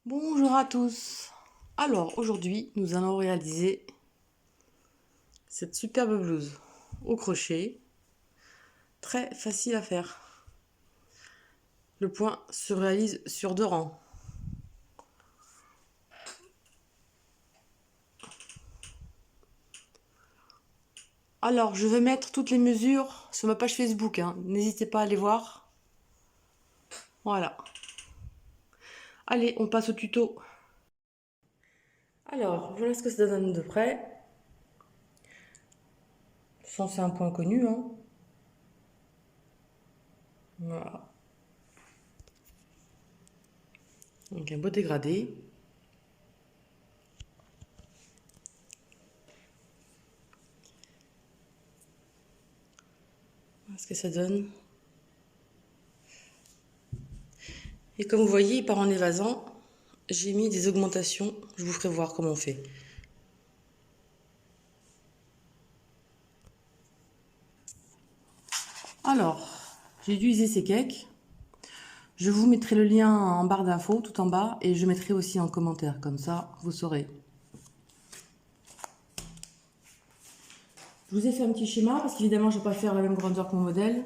Bonjour à tous. Alors aujourd'hui, nous allons réaliser cette superbe blouse au crochet, très facile à faire. Le point se réalise sur 2 rangs. Alors, je vais mettre toutes les mesures sur ma page Facebook, hein. N'hésitez pas à aller voir. Voilà. Allez, on passe au tuto. Alors, voilà ce que ça donne de près. Sans c'est un point connu, hein. Voilà. Donc un beau dégradé. Voilà ce que ça donne. Et comme vous voyez, par en évasant, j'ai mis des augmentations. Je vous ferai voir comment on fait. Alors, j'ai utilisé ces cakes. Je vous mettrai le lien en barre d'infos, tout en bas, et je mettrai aussi en commentaire, comme ça, vous saurez. Je vous ai fait un petit schéma, parce qu'évidemment, je ne vais pas faire la même grandeur que mon modèle.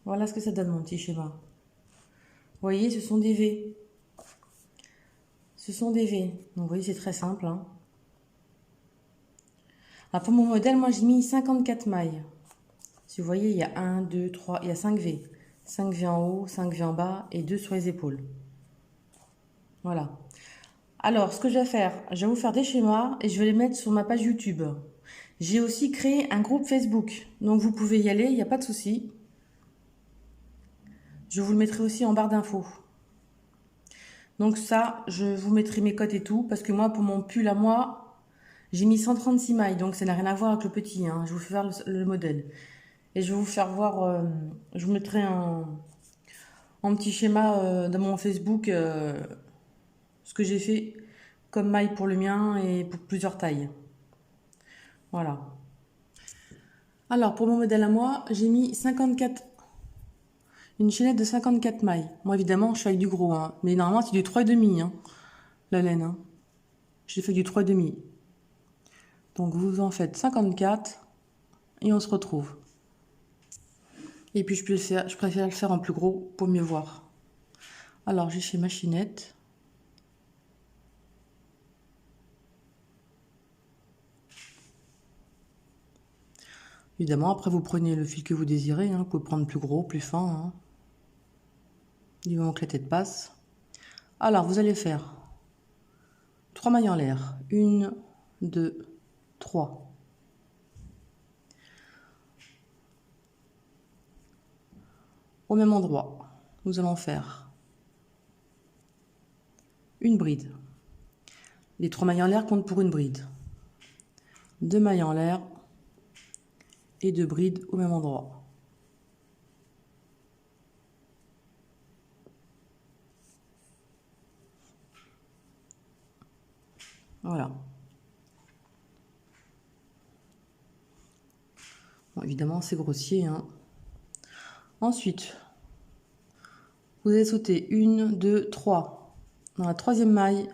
Voilà ce que ça donne, mon petit schéma. Vous voyez, ce sont des V. Ce sont des V. Donc, vous voyez, c'est très simple, hein. Alors, pour mon modèle, moi, j'ai mis 54 mailles. Si vous voyez, il y a 1, 2, 3, il y a 5 V. 5 V en haut, 5 V en bas et 2 sur les épaules. Voilà. Alors, ce que je vais faire, je vais vous faire des schémas et je vais les mettre sur ma page YouTube. J'ai aussi créé un groupe Facebook, donc vous pouvez y aller, il n'y a pas de souci. Je vous le mettrai aussi en barre d'infos. Donc ça, je vous mettrai mes cotes et tout, parce que moi, pour mon pull à moi, j'ai mis 136 mailles, donc ça n'a rien à voir avec le petit, hein. Je vous fais faire le modèle. Et je vais vous faire voir, je vous mettrai un petit schéma dans mon Facebook, ce que j'ai fait comme maille pour le mien et pour plusieurs tailles. Voilà. Alors, pour mon modèle à moi, j'ai mis 54, une chaînette de 54 mailles. Moi, évidemment, je fais avec du gros, hein. Mais normalement, c'est du 3,5, hein, la laine, hein. J'ai fait du 3,5. Donc, vous en faites 54 et on se retrouve. Et puis, je préfère le faire en plus gros pour mieux voir. Alors, j'ai fait ma chaînette. Évidemment, après, vous prenez le fil que vous désirez, hein. Vous pouvez prendre plus gros, plus fin, hein, du moment que la tête passe. Alors, vous allez faire 3 mailles en l'air. 1, 2, 3. Au même endroit, nous allons faire une bride. Les 3 mailles en l'air comptent pour une bride. 2 mailles en l'air et 2 brides au même endroit. Voilà. Bon, évidemment, c'est grossier, hein. Ensuite, vous allez sauter 1, 2, 3. Dans la 3e maille,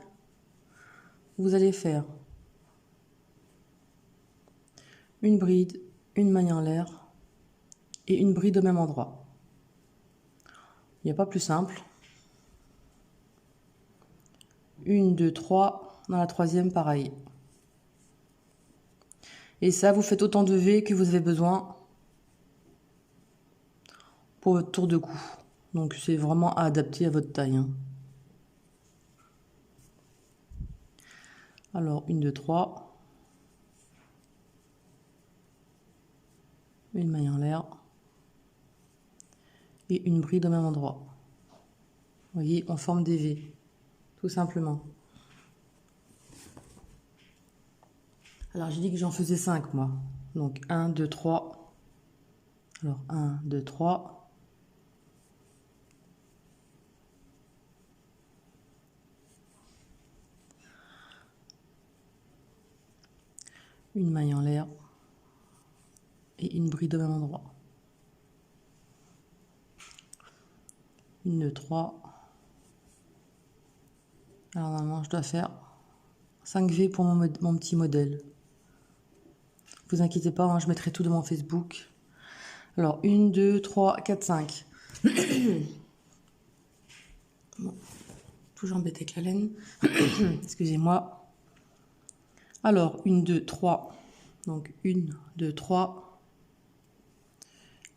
vous allez faire une bride, une maille en l'air et une bride au même endroit. Il n'y a pas plus simple. 1, 2, 3. Dans la 3e, pareil. Et ça, vous faites autant de V que vous avez besoin pour votre tour de cou. Donc c'est vraiment à adapter à votre taille, hein. Alors 1, 2, 3. Une maille en l'air et une bride au même endroit. Vous voyez, on forme des V, tout simplement. Alors j'ai dit que j'en faisais 5 moi. Donc 1, 2, 3. Alors 1, 2, 3. Une maille en l'air et une bride au même endroit. 1, 2, 3. Alors normalement, je dois faire 5 V pour mon petit modèle. Vous inquiétez pas, hein, je mettrai tout dans mon Facebook. Alors, 1, 2, 3, 4, 5. Bon, toujours embêté avec la laine. Excusez-moi. Alors, 1, 2, 3. Donc, 1, 2, 3.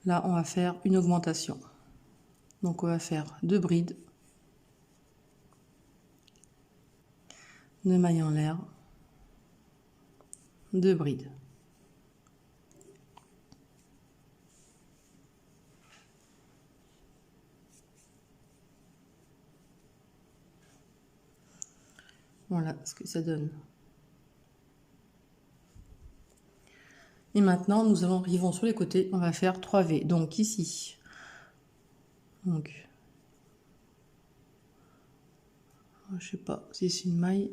Là, on va faire une augmentation. Donc, on va faire 2 brides. 2 mailles en l'air. 2 brides. Voilà ce que ça donne. Et maintenant, nous arrivons sur les côtés. On va faire 3 V. Donc, ici. Donc, je sais pas si c'est une maille.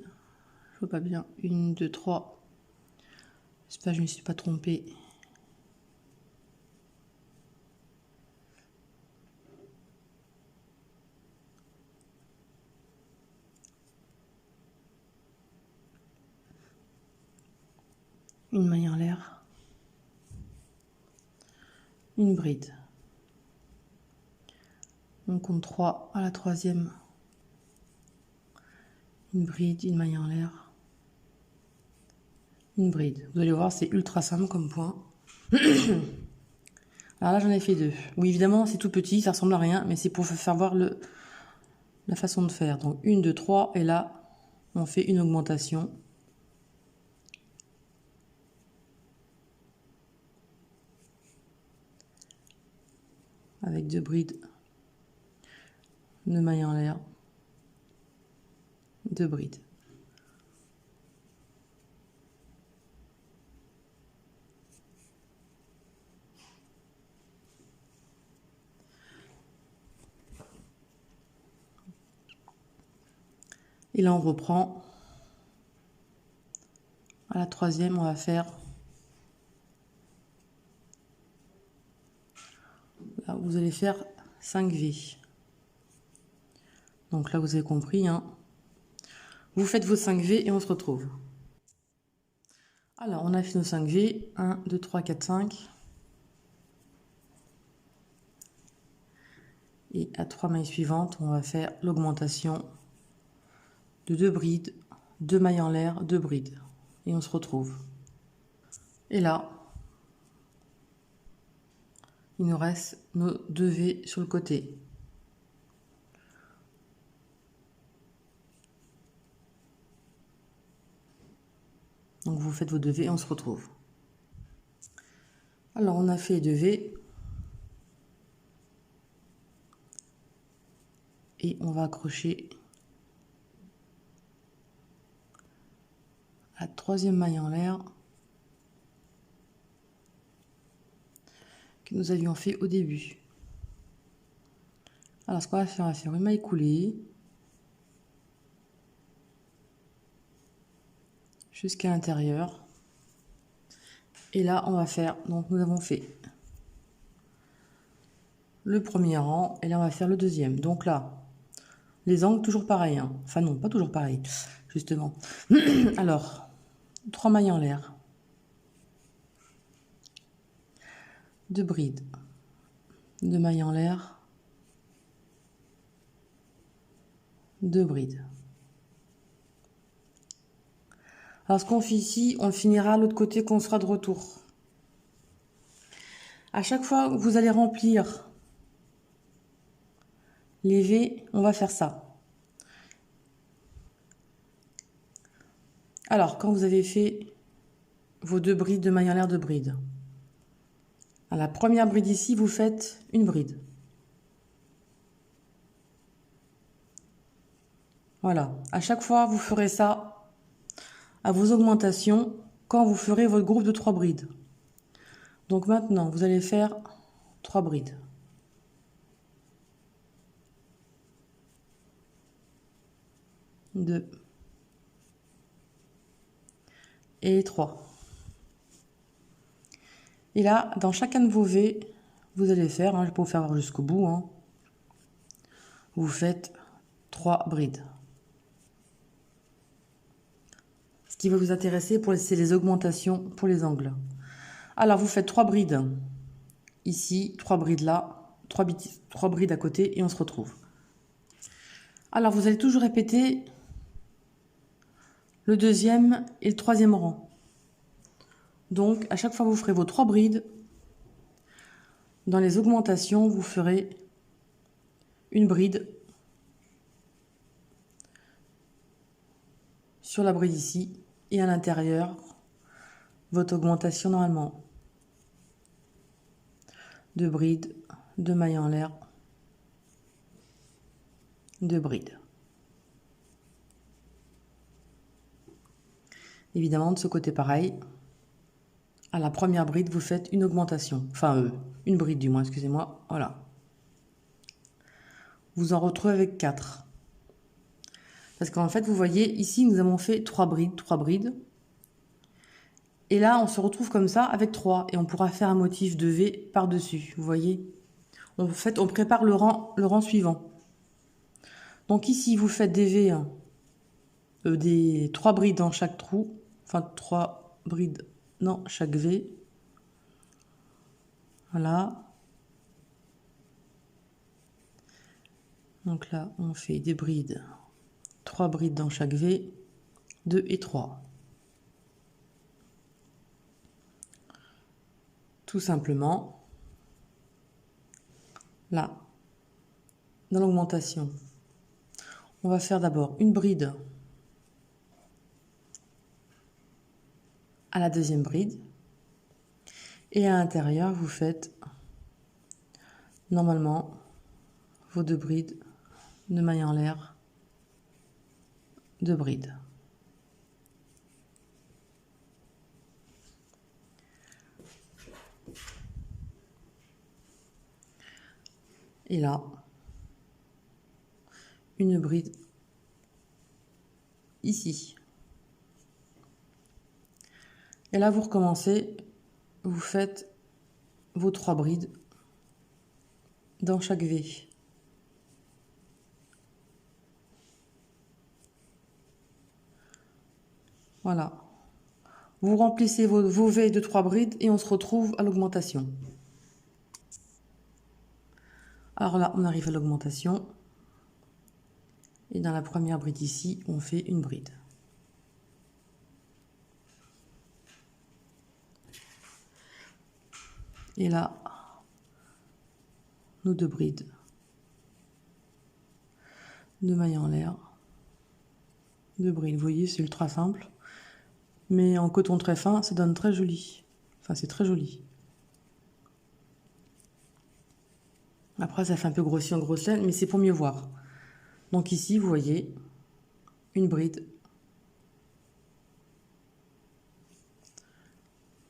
Je vois pas bien. 1, 2, 3. J'espère que je ne me suis pas trompée. Une maille en l'air. Une bride. On compte 3 à la troisième. Une bride, une maille en l'air. Une bride. Vous allez voir, c'est ultra simple comme point. Alors là, j'en ai fait 2. Oui, évidemment, c'est tout petit, ça ressemble à rien, mais c'est pour faire voir la façon de faire. Donc, 1, 2, 3, et là, on fait une augmentation. Avec 2 brides. 2 mailles en l'air. 2 brides. Et là, on reprend. À la troisième, on va faire... Là, vous allez faire 5 V. Donc là, vous avez compris, hein. Vous faites vos 5 V et on se retrouve. Alors, on a fait nos 5 V. 1, 2, 3, 4, 5. Et à 3 mailles suivantes, on va faire l'augmentation de 2 brides, 2 mailles en l'air, 2 brides. Et on se retrouve. Et là, il nous reste nos 2 V sur le côté. Donc vous faites vos 2 V et on se retrouve. Alors on a fait 2 V. Et on va accrocher la troisième maille en l'air que nous avions fait au début. Alors ce qu'on va faire une maille coulée jusqu'à l'intérieur. Et là on va faire, donc nous avons fait le premier rang et là on va faire le deuxième. Donc là, les angles toujours pareil, hein. Enfin non, pas toujours pareil, justement. Alors, 3 mailles en l'air. 2 brides. 2 mailles en l'air. 2 brides. Alors ce qu'on fait ici, on le finira à l'autre côté quand on sera de retour. À chaque fois que vous allez remplir les V, on va faire ça. Alors, quand vous avez fait vos 2 brides de mailles en l'air, 2 brides. À la première bride ici, vous faites une bride. Voilà. À chaque fois, vous ferez ça à vos augmentations quand vous ferez votre groupe de 3 brides. Donc maintenant, vous allez faire 3 brides. Deux. Et 3. Et là, dans chacun de vos V, vous allez faire, je vais pas vous faire voir jusqu'au bout, hein, vous faites 3 brides. Ce qui va vous intéresser, c'est les augmentations pour les angles. Alors, vous faites 3 brides ici, 3 brides là, 3 brides à côté et on se retrouve. Alors, vous allez toujours répéter le deuxième et le troisième rang. Donc, à chaque fois, vous ferez vos 3 brides. Dans les augmentations, vous ferez une bride sur la bride ici et à l'intérieur, votre augmentation normalement. 2 brides, 2 mailles en l'air, 2 brides. Évidemment, de ce côté pareil, à la première bride, vous faites une augmentation. Enfin, une bride du moins, excusez-moi. Voilà. Vous en retrouvez avec 4. Parce qu'en fait, vous voyez, ici, nous avons fait 3 brides, 3 brides. Et là, on se retrouve comme ça avec 3. Et on pourra faire un motif de V par-dessus, vous voyez. En fait, on prépare le rang suivant. Donc ici, vous faites des V, des 3 brides dans chaque trou. Enfin, 3 brides dans chaque V. Voilà. Donc là, on fait des brides. 3 brides dans chaque V. 2 et 3. Tout simplement. Là, dans l'augmentation, on va faire d'abord une bride à la deuxième bride. Et à l'intérieur, vous faites normalement vos 2 brides de mailles en l'air, 2 brides. Et là, une bride ici. Et là, vous recommencez, vous faites vos 3 brides dans chaque V. Voilà. Vous remplissez vos V de 3 brides et on se retrouve à l'augmentation. Alors là, on arrive à l'augmentation. Et dans la première bride ici, on fait une bride. Et là, nos 2 brides. 2 mailles en l'air. 2 brides. Vous voyez, c'est ultra simple. Mais en coton très fin, ça donne très joli. Enfin, c'est très joli. Après, ça fait un peu grossi en grosse laine, mais c'est pour mieux voir. Donc ici, vous voyez, une bride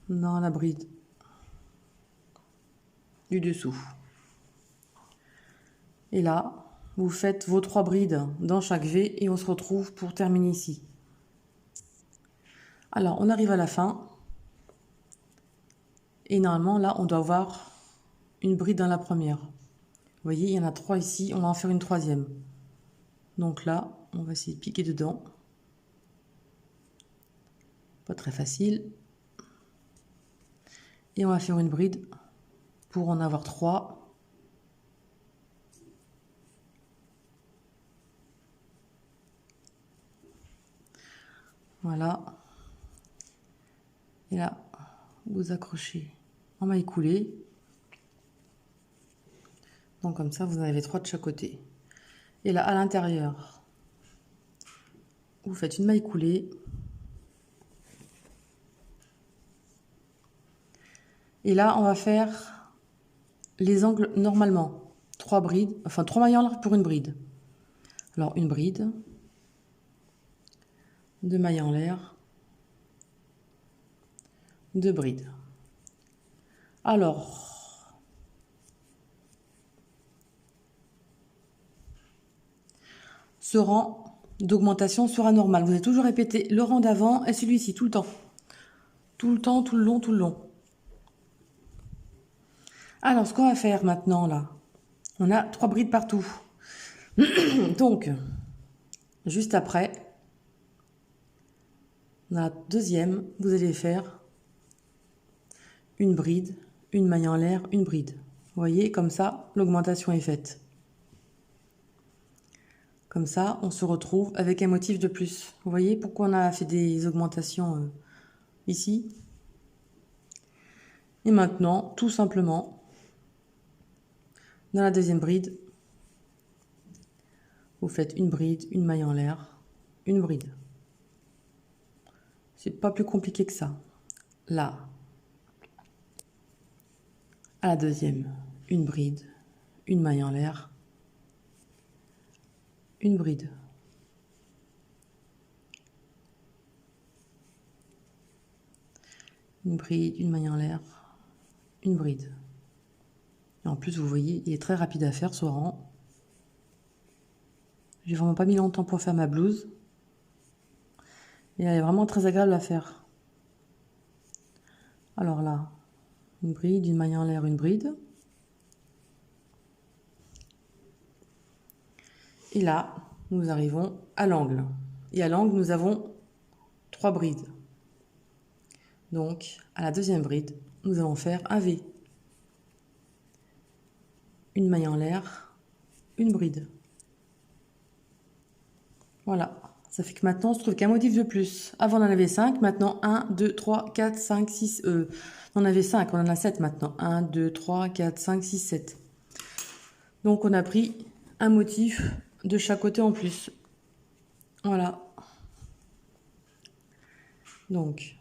dans la bride du dessous. Et là, vous faites vos 3 brides dans chaque V et on se retrouve pour terminer ici. Alors, on arrive à la fin. Et normalement, là, on doit avoir une bride dans la première. Vous voyez, il y en a 3 ici, on va en faire une 3e. Donc là, on va essayer de piquer dedans. Pas très facile. Et on va faire une bride pour en avoir 3. Voilà. Et là, vous accrochez en maille coulée. Donc comme ça, vous en avez 3 de chaque côté. Et là, à l'intérieur, vous faites une maille coulée. Et là, on va faire les angles normalement. 3 brides, enfin 3 mailles en l'air pour une bride. Alors, une bride, 2 mailles en l'air, 2 brides. Alors, ce rang d'augmentation sera normal. Vous allez toujours répéter le rang d'avant et celui-ci tout le temps. Tout le temps, tout le long, tout le long. Alors, ce qu'on va faire maintenant, là, on a 3 brides partout. Donc, juste après, dans la deuxième, vous allez faire une bride, une maille en l'air, une bride. Vous voyez, comme ça, l'augmentation est faite. Comme ça, on se retrouve avec un motif de plus. Vous voyez pourquoi on a fait des augmentations ici. Et maintenant, tout simplement, dans la deuxième bride, vous faites une bride, une maille en l'air, une bride. C'est pas plus compliqué que ça. Là, à la deuxième, une bride, une maille en l'air, une bride. Une bride, une maille en l'air, une bride. Et en plus, vous voyez, il est très rapide à faire ce rang. J'ai vraiment pas mis longtemps pour faire ma blouse. Et elle est vraiment très agréable à faire. Alors là, une bride, une maille en l'air, une bride. Et là, nous arrivons à l'angle. Et à l'angle, nous avons 3 brides. Donc, à la deuxième bride, nous allons faire un V. Une maille en l'air, une bride. Voilà. Ça fait que maintenant, on se trouve qu'un motif de plus. Avant, on en avait 5. Maintenant, 1, 2, 3, 4, 5, 6... on en avait 5. On en a 7 maintenant. 1, 2, 3, 4, 5, 6, 7. Donc, on a pris un motif de chaque côté en plus. Voilà. Donc,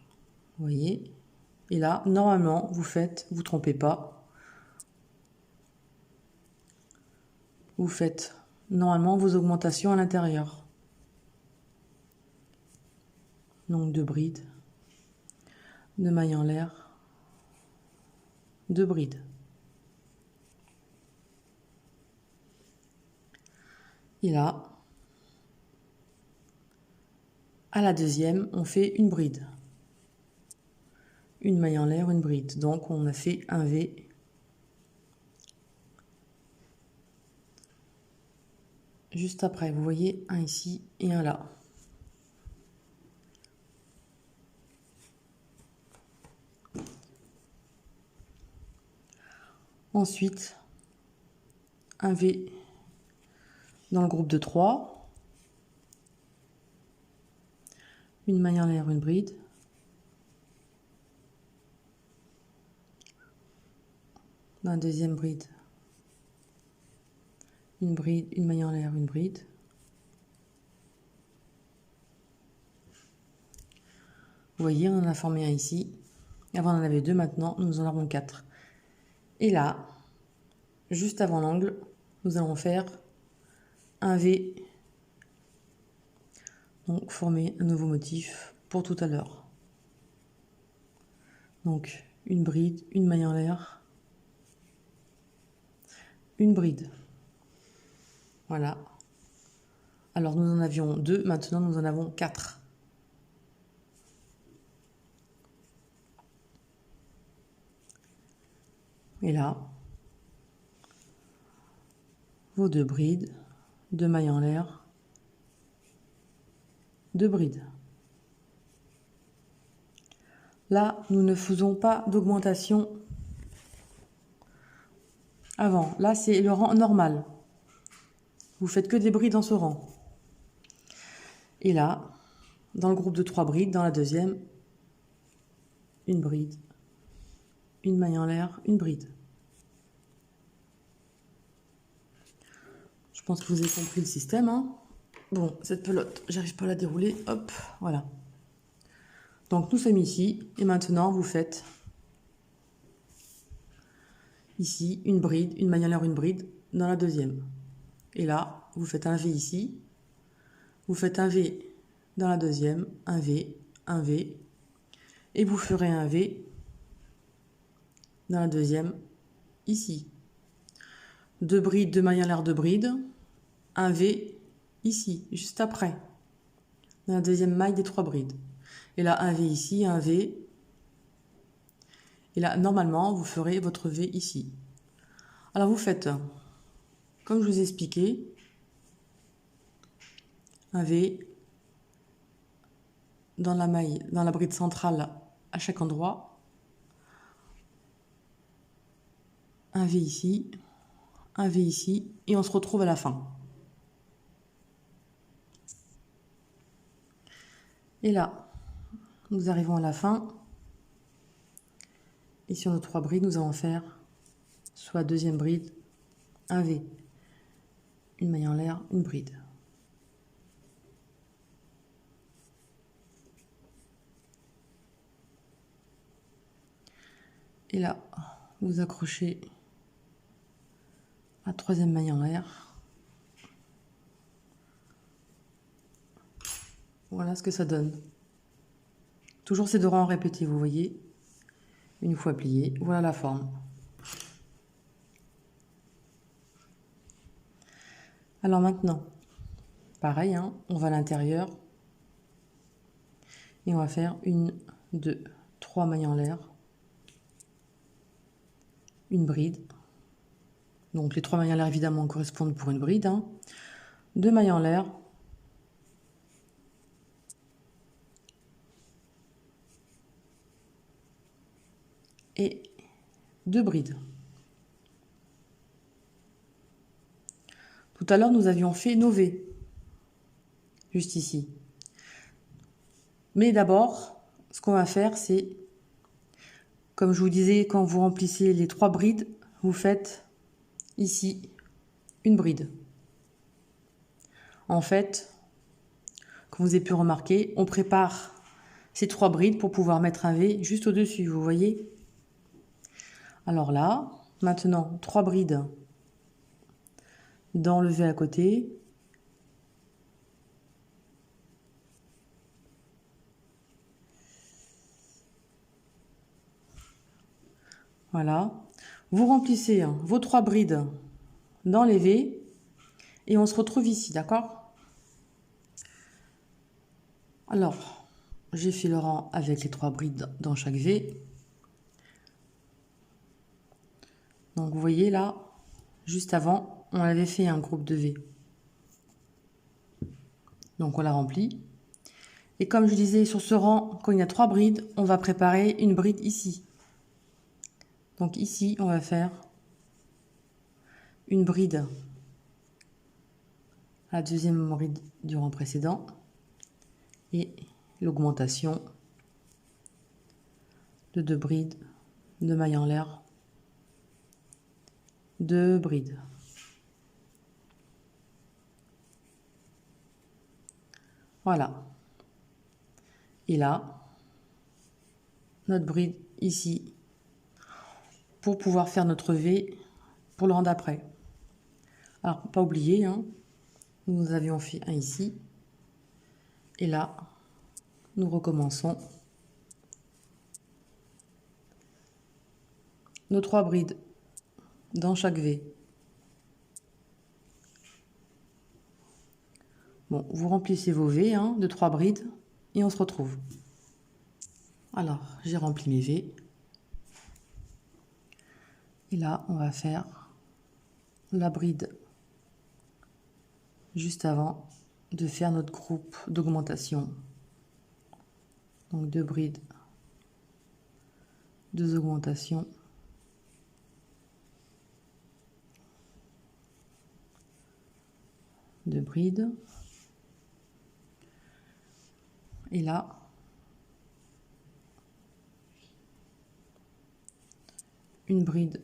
vous voyez. Et là, normalement, vous trompez pas. Vous faites normalement vos augmentations à l'intérieur. Donc, 2 brides, 2 mailles en l'air, 2 brides. Et là, à la deuxième, on fait une bride. Une maille en l'air, une bride. Donc, on a fait un V. Juste après, vous voyez, un ici et un là. Ensuite, un V dans le groupe de 3. Une maille en l'air, une bride. Dans la deuxième bride, une maille en l'air, une bride. Vous voyez, on en a formé un ici. Avant, on en avait 2, maintenant, nous en avons 4. Et là, juste avant l'angle, nous allons faire un V. Donc, former un nouveau motif pour tout à l'heure. Donc, une bride, une maille en l'air, une bride. Voilà. Alors, nous en avions 2, maintenant, nous en avons 4. Et là, vos 2 brides, 2 mailles en l'air, 2 brides. Là, nous ne faisons pas d'augmentation avant. Là, c'est le rang normal. Vous faites que des brides dans ce rang. Et là, dans le groupe de 3 brides, dans la deuxième, une bride, une maille en l'air, une bride. Je pense que vous avez compris le système. Hein. Bon, cette pelote, j'arrive pas à la dérouler. Hop, voilà. Donc nous sommes ici. Et maintenant, vous faites ici une bride, une maille en l'air, une bride dans la deuxième. Et là, vous faites un V ici. Vous faites un V dans la deuxième, un V, un V. Et vous ferez un V dans la deuxième, ici. 2 brides, 2 mailles en l'air, 2 brides. Un V ici, juste après. Dans la deuxième maille des 3 brides. Et là, un V ici, un V. Et là, normalement, vous ferez votre V ici. Alors, vous faites, comme je vous ai expliqué, un V dans la maille, dans la bride centrale à chaque endroit, un V ici, un V ici, et on se retrouve à la fin. Et là, nous arrivons à la fin, et sur nos 3 brides, nous allons faire soit deuxième bride, un V, une maille en l'air, une bride. Et là, vous accrochez la 3e maille en l'air. Voilà ce que ça donne. Toujours ces 2 rangs répétés, vous voyez. Une fois plié, voilà la forme. Alors maintenant, pareil, hein, on va à l'intérieur. Et on va faire 1, 2, 3 mailles en l'air. Une bride. Donc les 3 mailles en l'air évidemment correspondent pour une bride. Hein. 2 mailles en l'air. Et 2 brides. Tout à l'heure, nous avions fait nos V. Juste ici. Mais d'abord, ce qu'on va faire, c'est, comme je vous disais, quand vous remplissez les 3 brides, vous faites ici une bride. En fait, comme vous avez pu remarquer, on prépare ces 3 brides pour pouvoir mettre un V juste au-dessus, vous voyez. Alors là, maintenant, 3 brides dans le V à côté. Voilà. Vous remplissez vos 3 brides dans les V et on se retrouve ici, d'accord? Alors, j'ai fait le rang avec les 3 brides dans chaque V. Donc vous voyez là, juste avant, on avait fait un groupe de V. Donc on l'a rempli. Et comme je disais, sur ce rang, quand il y a 3 brides, on va préparer une bride ici. Donc ici, on va faire une bride à la 2e bride du rang précédent et l'augmentation de 2 brides, 2 mailles en l'air, 2 brides. Voilà. Et là, notre bride ici pour pouvoir faire notre V pour le rang d'après. Alors, pas oublier, hein, nous avions fait un ici. Et là, nous recommençons nos 3 brides dans chaque V. Bon, vous remplissez vos V de 3 brides et on se retrouve. Alors, j'ai rempli mes V. Et là, on va faire la bride juste avant de faire notre groupe d'augmentation. Donc 2 brides, 2 augmentations. De brides. Et là, une bride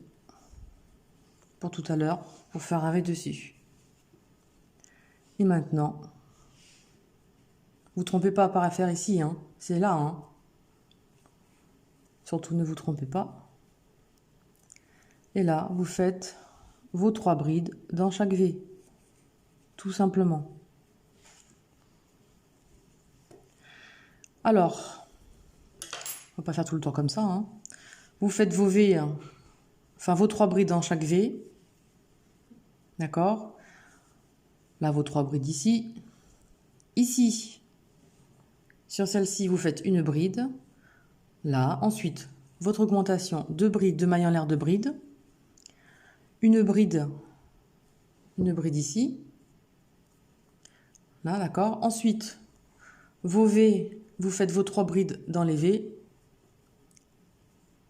pour tout à l'heure, pour faire un V dessus. Et maintenant, vous ne trompez pas par à faire ici, hein, c'est là. Hein. Surtout ne vous trompez pas. Et là, vous faites vos 3 brides dans chaque V. Tout simplement. Alors, on va pas faire tout le temps comme ça. Hein. Vous faites vos V, enfin vos 3 brides dans chaque V. D'accord? Là, vos 3 brides ici. Ici, sur celle-ci, vous faites une bride. Là, ensuite, votre augmentation, 2 brides, 2 mailles en l'air, 2 brides. Une bride ici. Là, d'accord. Ensuite, vos V, vous faites vos 3 brides dans les V.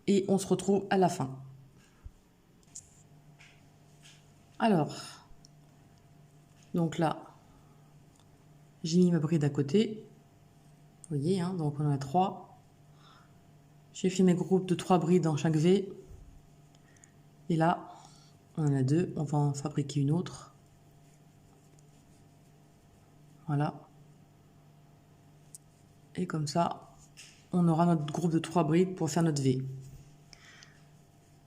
Et on se retrouve à la fin. Alors, donc là, j'ai mis ma bride à côté. Vous voyez, hein, donc on en a 3. J'ai fait mes groupes de 3 brides dans chaque V. Et là, on en a 2. On va en fabriquer une autre. Voilà. Et comme ça, on aura notre groupe de 3 brides pour faire notre V.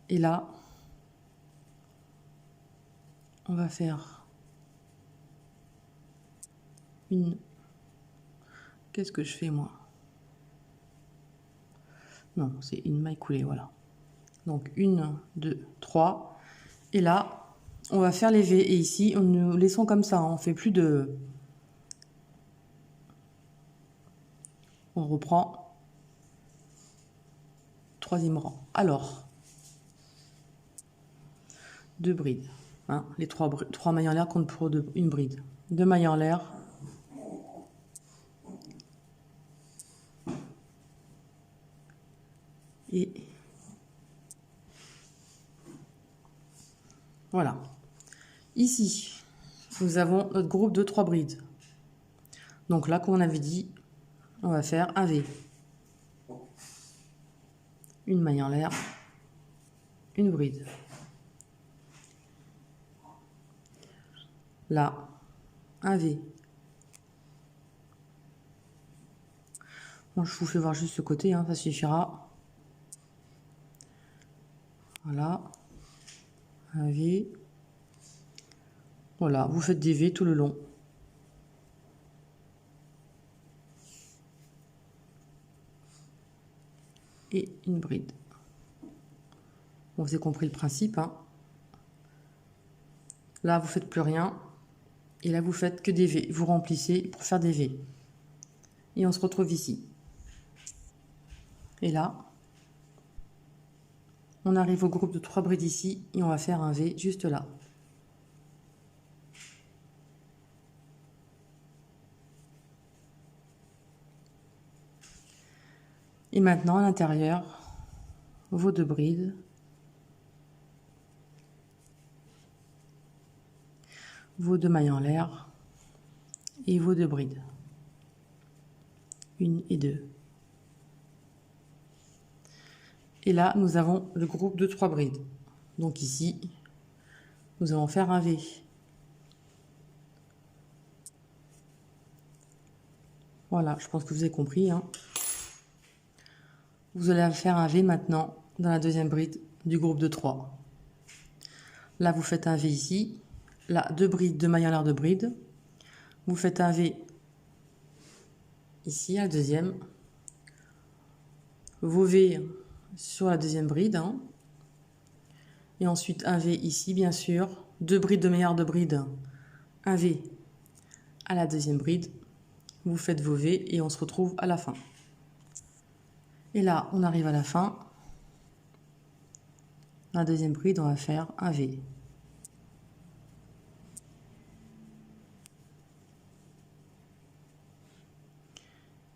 Et là, on va faire une... Qu'est-ce que je fais, moi? Non, c'est une maille coulée, voilà. Donc, 1, 2, 3. Et là, on va faire les V. Et ici, nous laissons comme ça. On fait plus de... On reprend. 3e rang. Alors, 2 brides. Hein, les 3 mailles en l'air comptent pour une bride. 2 mailles en l'air. Et voilà. Ici, nous avons notre groupe de 3 brides. Donc là, comme on avait dit, on va faire un V. Une maille en l'air. Une bride. Là, un V. Bon, je vous fais voir juste ce côté, hein, ça suffira. Voilà. Un V. Voilà, vous faites des V tout le long. Et une bride. Bon, vous avez compris le principe, hein. Là, vous faites plus rien. Et là, vous faites que des V. Vous remplissez pour faire des V. Et on se retrouve ici. Et là, on arrive au groupe de 3 brides ici. Et on va faire un V juste là. Et maintenant, à l'intérieur, vos 2 brides. Vos 2 mailles en l'air. Et vos 2 brides. 1 et 2. Et là, nous avons le groupe de 3 brides. Donc ici, nous allons faire un V. Voilà, je pense que vous avez compris, hein. Vous allez faire un V maintenant dans la 2e bride du groupe de 3. Là, vous faites un V ici. Là, 2 brides, 2 mailles en l'air de bride. Vous faites un V ici, à la 2e. Vos V sur la 2e bride, hein. Et ensuite un V ici, bien sûr. 2 brides, 2 mailles en l'air de bride. Un V à la 2e bride. Vous faites vos V et on se retrouve à la fin. Et là, on arrive à la fin. La 2e bride, on va faire un V.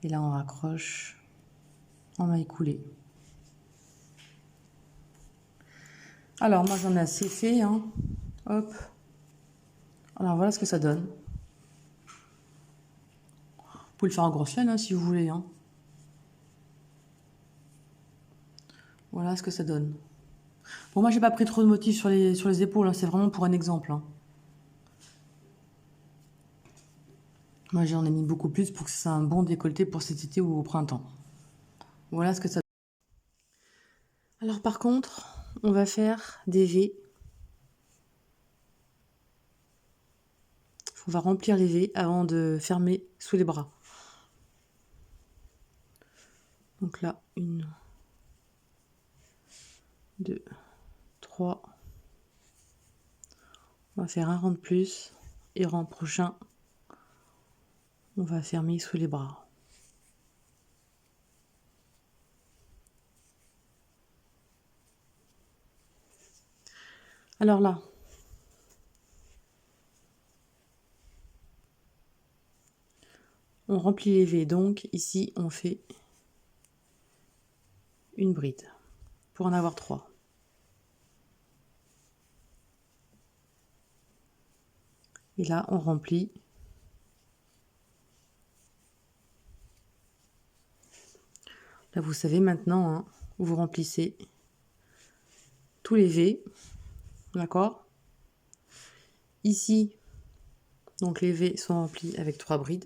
Et là, on raccroche en maille coulée. Alors, moi, j'en ai assez fait, hein. Hop. Alors, voilà ce que ça donne. Vous pouvez le faire en grosse chaîne, hein, si vous voulez, hein. Voilà ce que ça donne. Bon, moi, j'ai pas pris trop de motifs sur les épaules, hein. C'est vraiment pour un exemple, hein. Moi, j'en ai mis beaucoup plus pour que ça soit un bon décolleté pour cet été ou au printemps. Voilà ce que ça donne. Alors, par contre, on va faire des V. On va remplir les V avant de fermer sous les bras. Donc là, 1, 2, 3. On va faire un rang de plus. Et rang prochain, on va fermer sous les bras. Alors là, On remplit les V, donc ici on fait une bride pour en avoir 3. Et là on remplit. Là vous savez maintenant, hein, vous remplissez tous les V, d'accord? Ici, donc les V sont remplis avec 3 brides.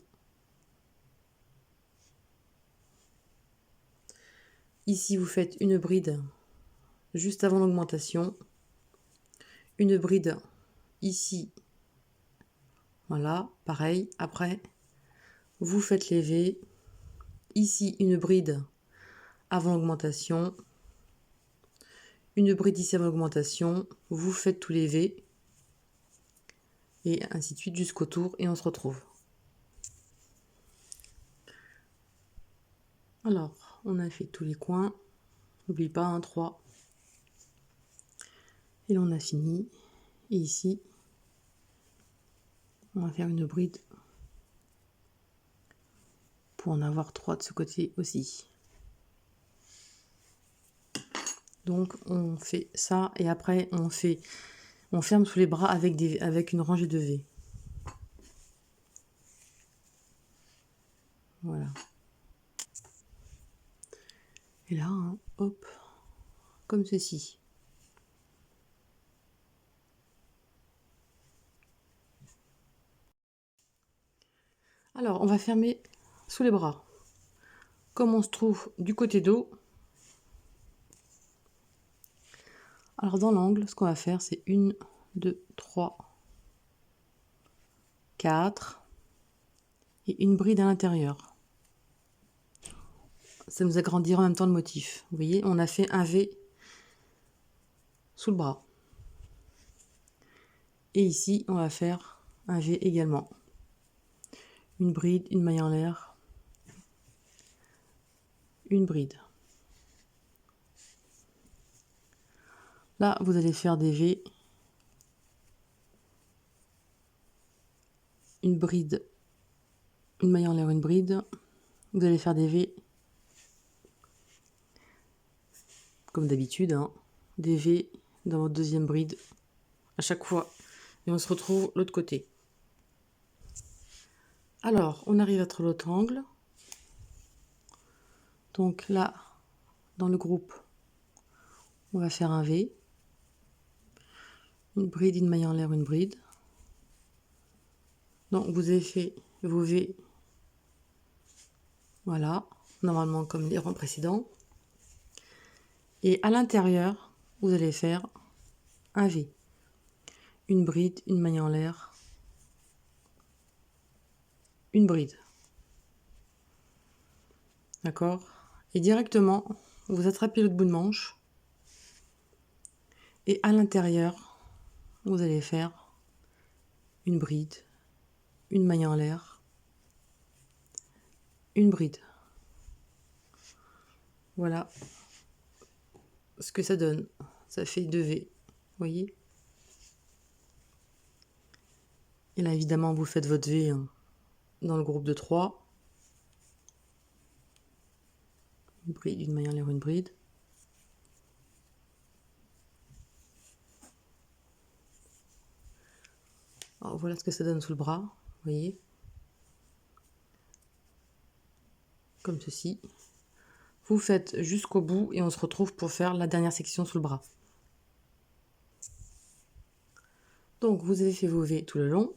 Ici vous faites une bride juste avant l'augmentation, une bride ici, voilà, pareil. Après, vous faites les V, ici une bride avant l'augmentation, une bride ici avant l'augmentation, vous faites tous les V, et ainsi de suite jusqu'au tour, et on se retrouve. Alors, on a fait tous les coins, n'oublie pas, un 3, et là on a fini, et ici, on va faire une bride pour en avoir 3 de ce côté aussi. Donc on fait ça et après on ferme sous les bras avec une rangée de V. Voilà. Et là, hein, hop, comme ceci. Alors on va fermer sous les bras. Comme on se trouve du côté dos, alors dans l'angle, ce qu'on va faire, c'est 1, 2, 3, 4 et une bride à l'intérieur. Ça nous agrandira en même temps le motif. Vous voyez, on a fait un V sous le bras. Et ici, on va faire un V également. Une bride, une maille en l'air, une bride. Là, vous allez faire des V, une bride, une maille en l'air, une bride. Vous allez faire des V, comme d'habitude, hein, des V dans votre deuxième bride à chaque fois. Et on se retrouve l'autre côté. Alors, on arrive à l'autre angle. Donc là, dans le groupe, on va faire un V. Une bride, une maille en l'air, une bride. Donc vous avez fait vos V, voilà, normalement comme les rangs précédents. Et à l'intérieur, vous allez faire un V. Une bride, une maille en l'air, une bride. D'accord? Et directement, vous attrapez l'autre bout de manche. Et à l'intérieur, vous allez faire une bride, une maille en l'air, une bride. Voilà ce que ça donne. Ça fait 2 V. Vous voyez? Et là, évidemment, vous faites votre V, hein, dans le groupe de 3. Une bride, une maille en l'air, une bride. Alors, voilà ce que ça donne sous le bras, vous voyez, comme ceci. Vous faites jusqu'au bout et on se retrouve pour faire la dernière section sous le bras. Donc vous avez fait vos V tout le long.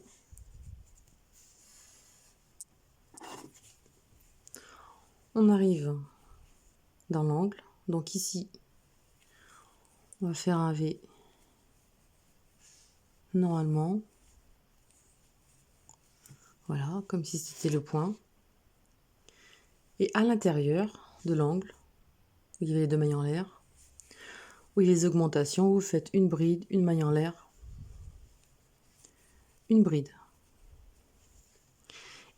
On arrive dans l'angle. Donc ici, on va faire un V normalement. Voilà, comme si c'était le point. Et à l'intérieur de l'angle, où il y avait les 2 mailles en l'air, où il y a les augmentations, vous faites une bride, une maille en l'air, une bride.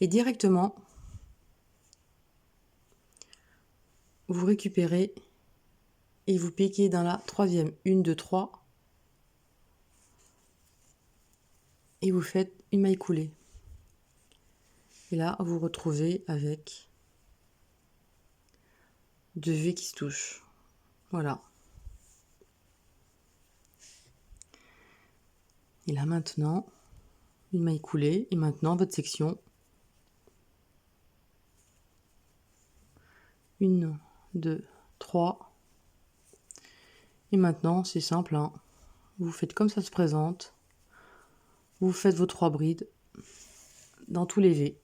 Et directement, vous récupérez et vous piquez dans la troisième, 1, 2, 3, et vous faites une maille coulée. Et là, vous vous retrouvez avec 2 V qui se touchent. Voilà. Et là maintenant, une maille coulée. Et maintenant, votre section. 1, 2, 3. Et maintenant, c'est simple, hein. Vous faites comme ça se présente. Vous faites vos 3 brides dans tous les V.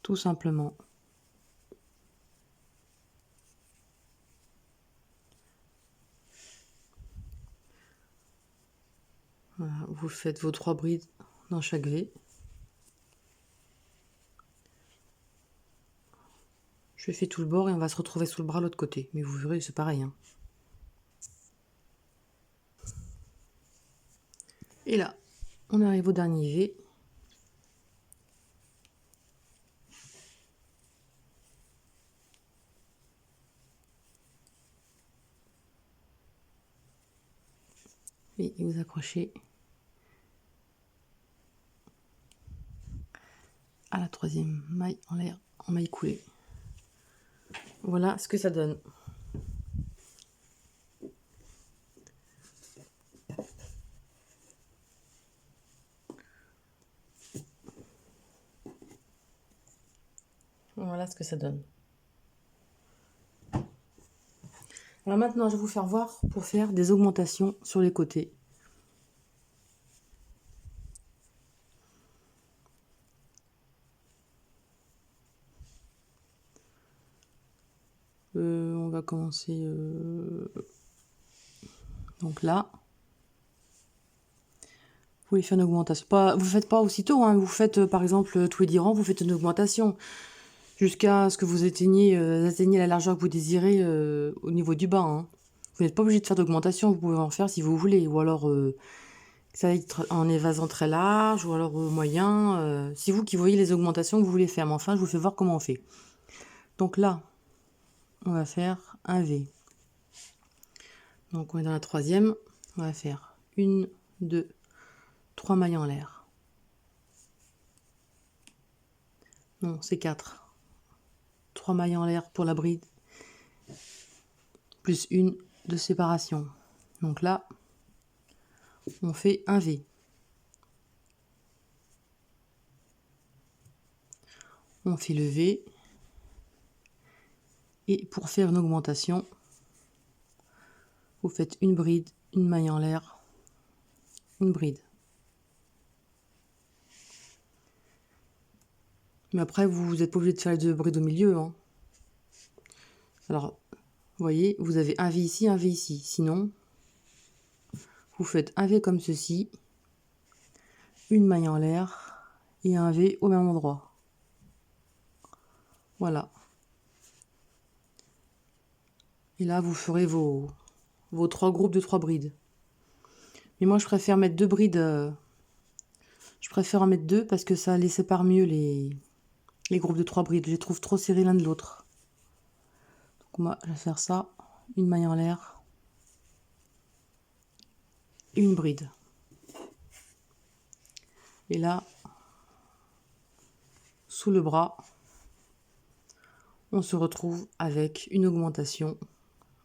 Tout simplement. Voilà, vous faites vos 3 brides dans chaque V. Je fais tout le bord et on va se retrouver sous le bras de l'autre côté. Mais vous verrez, c'est pareil, hein. Et là, on arrive au dernier V. Et vous accrochez à la 3e maille en l'air, en maille coulée. Voilà ce que ça donne. Voilà ce que ça donne. Alors maintenant, je vais vous faire voir pour faire des augmentations sur les côtés. On va commencer donc là. Vous voulez faire une augmentation. Vous ne faites pas aussitôt, hein. Vous faites par exemple tous les 10 rangs, vous faites une augmentation jusqu'à ce que vous atteigniez la largeur que vous désirez au niveau du bas, hein. Vous n'êtes pas obligé de faire d'augmentation, vous pouvez en faire si vous voulez. Ou alors ça va être en évasant très large, ou alors moyen. C'est vous qui voyez les augmentations que vous voulez faire. Mais enfin, je vous fais voir comment on fait. Donc là, on va faire un V. Donc on est dans la 3e. On va faire 1, 2, 3 mailles en l'air. Non, c'est 4. 3 mailles en l'air pour la bride. Plus une de séparation. Donc là, on fait un V. On fait le V. Et pour faire une augmentation, vous faites une bride, une maille en l'air, une bride. Mais après, vous n'êtes pas obligé de faire les 2 brides au milieu, hein. Alors, vous voyez, vous avez un V ici, un V ici. Sinon, vous faites un V comme ceci, une maille en l'air et un V au même endroit. Voilà. Et là, vous ferez vos 3 groupes de 3 brides. Mais moi, je préfère mettre 2 brides. Je préfère en mettre 2 parce que ça les sépare mieux les groupes de 3 brides. Je les trouve trop serrés l'un de l'autre. Donc moi, je vais faire ça. Une maille en l'air. Une bride. Et là, sous le bras, on se retrouve avec une augmentation.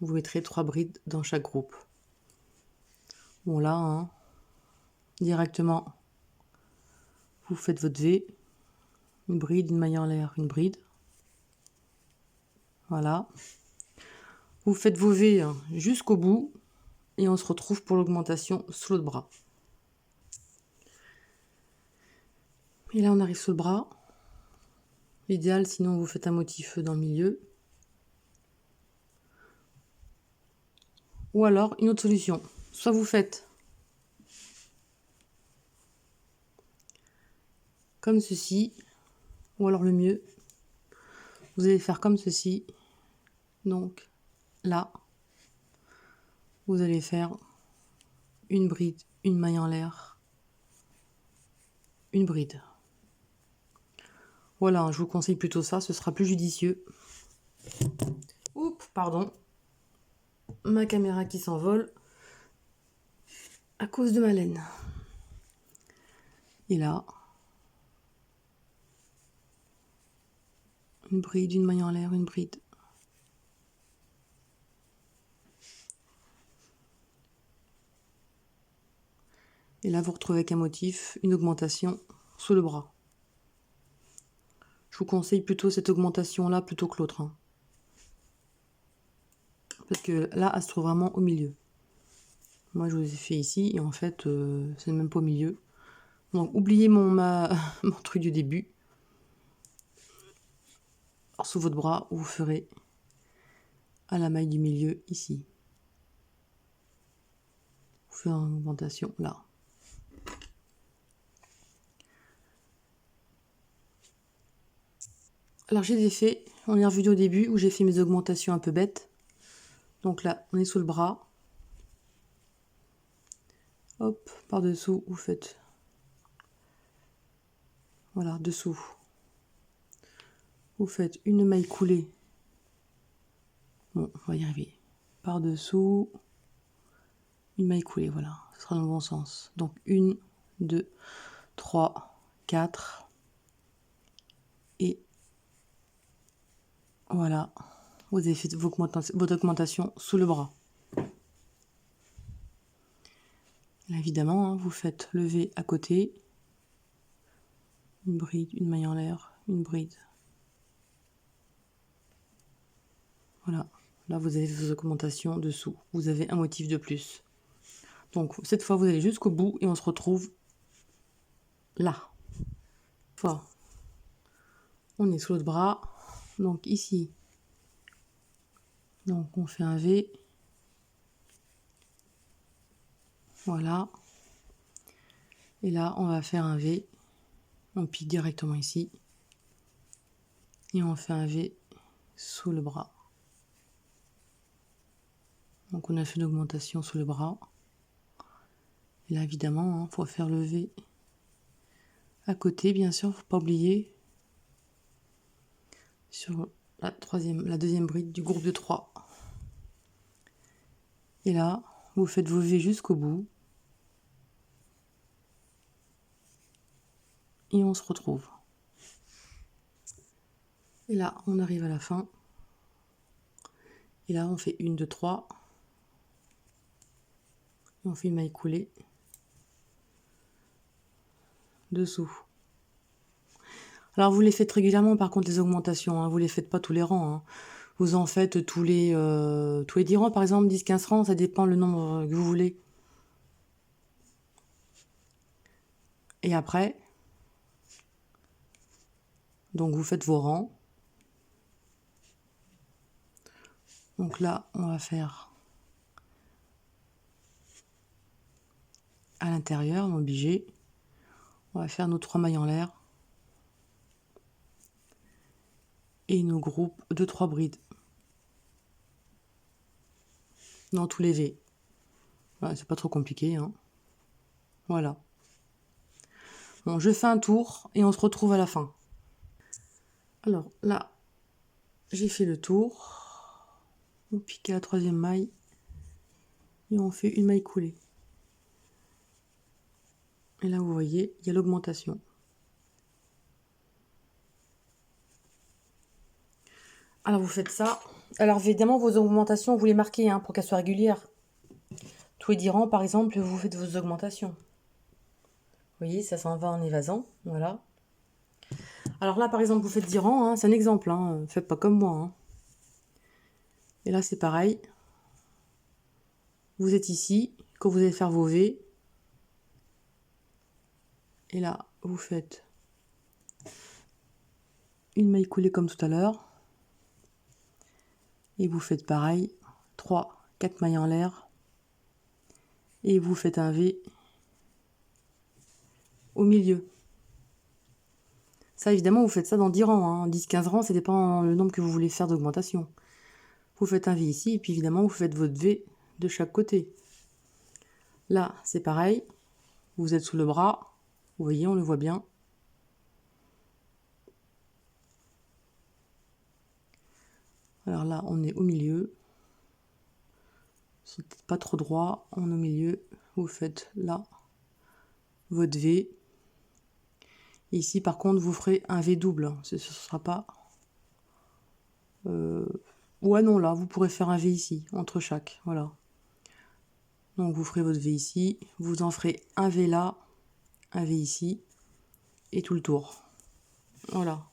Vous mettrez 3 brides dans chaque groupe. Bon là, hein, directement, vous faites votre V. Une bride, une maille en l'air, une bride. Voilà. Vous faites vos V jusqu'au bout. Et on se retrouve pour l'augmentation sous l'autre bras. Et là, on arrive sous le bras. L'idéal, sinon, vous faites un motif dans le milieu. Ou alors, une autre solution. Soit vous faites comme ceci. Ou alors le mieux, vous allez faire comme ceci. Donc, là, vous allez faire une bride, une maille en l'air, une bride. Voilà, je vous conseille plutôt ça, ce sera plus judicieux. Oups, pardon. Ma caméra qui s'envole à cause de ma laine. Et là, une bride, une maille en l'air, une bride. Et là, vous retrouvez avec un motif, une augmentation sous le bras. Je vous conseille plutôt cette augmentation-là plutôt que l'autre. Hein. Parce que là, elle se trouve vraiment au milieu. Moi, je vous ai fait ici, et en fait, c'est même pas au milieu. Donc, oubliez mon truc du début. Alors, sous votre bras, vous ferez à la maille du milieu, ici. Vous faites une augmentation, là. Alors j'ai des faits, on est revenu au début où j'ai fait mes augmentations un peu bêtes. Donc là, on est sous le bras. Hop, par-dessous, vous faites... Voilà, dessous. Vous faites une maille coulée. Bon, on va y arriver. Par-dessous, une maille coulée, voilà. Ce sera dans le bon sens. Donc 1, 2, 3, 4. Et voilà, vous avez fait votre augmentation sous le bras. Là, évidemment, hein, vous faites lever à côté, une bride, une maille en l'air, une bride. Voilà, là vous avez vos augmentations dessous. Vous avez un motif de plus. Donc cette fois, vous allez jusqu'au bout et on se retrouve là. Voilà. On est sous l'autre bras, donc ici. Donc on fait un V. Voilà. Et là, on va faire un V. On pique directement ici. Et on fait un V sous le bras. Donc on a fait une augmentation sous le bras. Et là, évidemment, il faut faire le V à côté, bien sûr, faut pas oublier. Sur la deuxième bride du groupe de 3. Et là, vous faites vos V jusqu'au bout. Et on se retrouve. Et là, on arrive à la fin. Et là, on fait 1, 2, 3. Et on fait une maille coulée. Dessous. Alors, vous les faites régulièrement, par contre, les augmentations. Hein, vous les faites pas tous les rangs. Hein. Vous en faites tous les 10 rangs, par exemple, 10, 15 rangs. Ça dépend le nombre que vous voulez. Et après, donc vous faites vos rangs. Donc là, on va faire à l'intérieur, obligé. On va faire nos 3 mailles en l'air. Et nos groupes de 3 brides. Dans tous les V. Voilà, c'est pas trop compliqué. Hein. Voilà. Bon, je fais un tour et on se retrouve à la fin. Alors là, j'ai fait le tour. On pique à la 3e maille. Et on fait une maille coulée. Et là, vous voyez, il y a l'augmentation. Alors, vous faites ça. Alors, évidemment, vos augmentations, vous les marquez hein, pour qu'elles soient régulières. Tous les 10 rangs, par exemple, vous faites vos augmentations. Vous voyez, ça s'en va en évasant. Voilà. Alors là, par exemple, vous faites 10 rangs. Hein, c'est un exemple. Hein, faites pas comme moi. Hein. Et là, c'est pareil. Vous êtes ici. Quand vous allez faire vos V. Et là, vous faites une maille coulée comme tout à l'heure. Et vous faites pareil. 3, 4 mailles en l'air. Et vous faites un V au milieu. Ça, évidemment, vous faites ça dans 10 rangs. Hein. 10-15 rangs, ça dépend le nombre que vous voulez faire d'augmentation. Vous faites un V ici, et puis évidemment, vous faites votre V de chaque côté. Là, c'est pareil. Vous êtes sous le bras. Vous voyez, on le voit bien. Alors là, on est au milieu. C'est pas trop droit. On est au milieu. Vous faites là votre V. Et ici, par contre, vous ferez un V double. Ce ne sera pas Ouais, non, là, vous pourrez faire un V ici, entre chaque, voilà. Donc, vous ferez votre V ici, vous en ferez un V là, un V ici, et tout le tour. Voilà.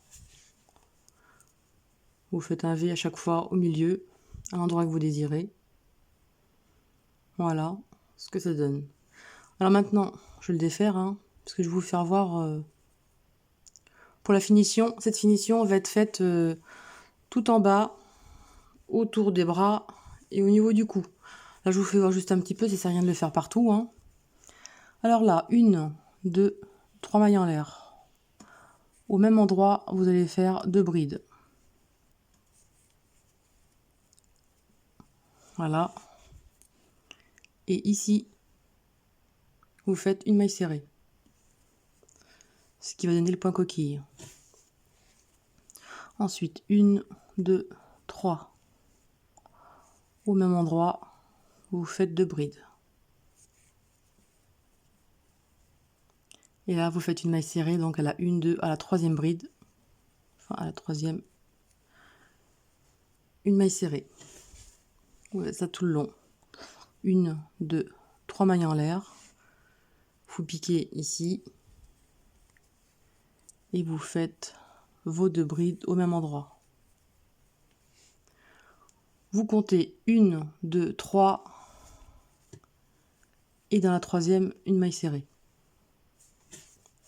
Vous faites un V à chaque fois au milieu, à l'endroit que vous désirez. Voilà ce que ça donne. Alors maintenant, je vais le défaire, hein, parce que je vais vous faire voir... pour la finition, cette finition va être faite tout en bas, autour des bras et au niveau du cou. Là, je vous fais voir juste un petit peu, ça sert à rien de le faire partout, hein. Alors là, 1, 2, 3 mailles en l'air. Au même endroit, vous allez faire 2 brides. Voilà. Et ici, vous faites une maille serrée. Ce qui va donner le point coquille. Ensuite, 1, 2, 3. Au même endroit, vous faites 2 brides. Et là, vous faites une maille serrée, donc à la 1, 2, à la 3e bride. Enfin, à la 3e. Une maille serrée. Vous faites ça tout le long. 1, 2, 3 mailles en l'air. Vous piquez ici. Et vous faites vos 2 brides au même endroit. Vous comptez 1, 2, 3. Et dans la 3e, une maille serrée.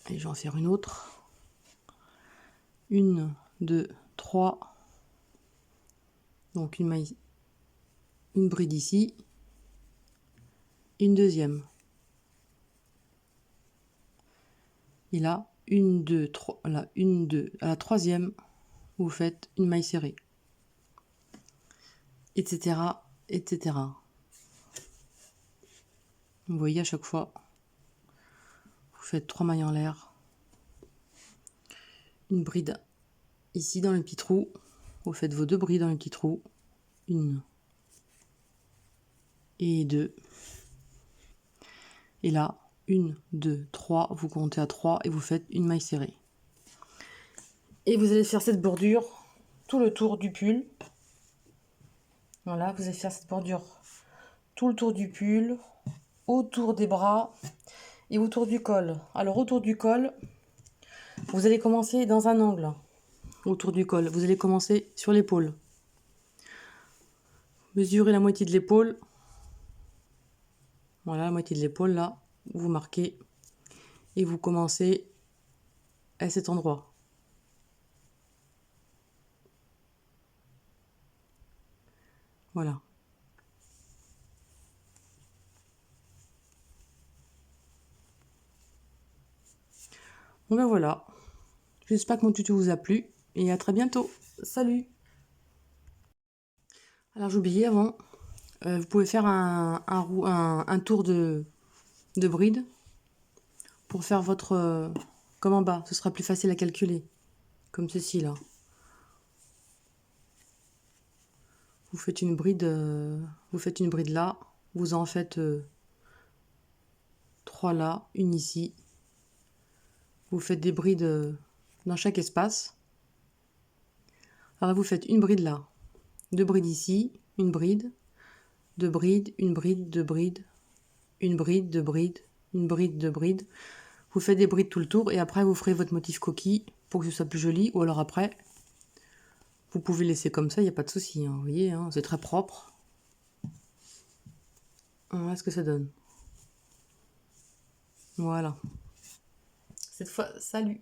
Et je vais en faire une autre. 1, 2, 3. Donc une bride ici. Une deuxième. Et là, 1, 2, 3. Là, 1, 2. À la 3e, vous faites une maille serrée. Etc. Etc. Vous voyez à chaque fois, vous faites 3 mailles en l'air. Une bride ici dans le petit trou. Vous faites vos 2 brides dans le petit trou. 1 et 2. Et là, 1, 2, 3. Vous comptez à 3 et vous faites une maille serrée. Et vous allez faire cette bordure tout le tour du pull. Voilà, vous allez faire cette bordure tout le tour du pull, autour des bras et autour du col. Alors autour du col, vous allez commencer dans un angle. Autour du col, vous allez commencer sur l'épaule. Mesurez la moitié de l'épaule. Voilà, la moitié de l'épaule là, vous marquez et vous commencez à cet endroit. Voilà. Bon ben voilà. J'espère que mon tuto vous a plu et à très bientôt. Salut! Alors j'oubliais avant, vous pouvez faire un tour de bride pour faire votre... comme en bas, ce sera plus facile à calculer. Comme ceci là. Vous faites une bride là, vous en faites 3 là, une ici. Vous faites des brides dans chaque espace. Alors là, vous faites une bride là, 2 brides ici, une bride, 2 brides, une bride, 2 brides, une bride, 2 brides, une bride, 2 brides. Vous faites des brides tout le tour et après vous ferez votre motif coquille pour que ce soit plus joli. Ou alors après, vous pouvez laisser comme ça, il n'y a pas de souci. Hein, vous voyez, hein, c'est très propre. Voilà ce que ça donne. Voilà. Cette fois, salut!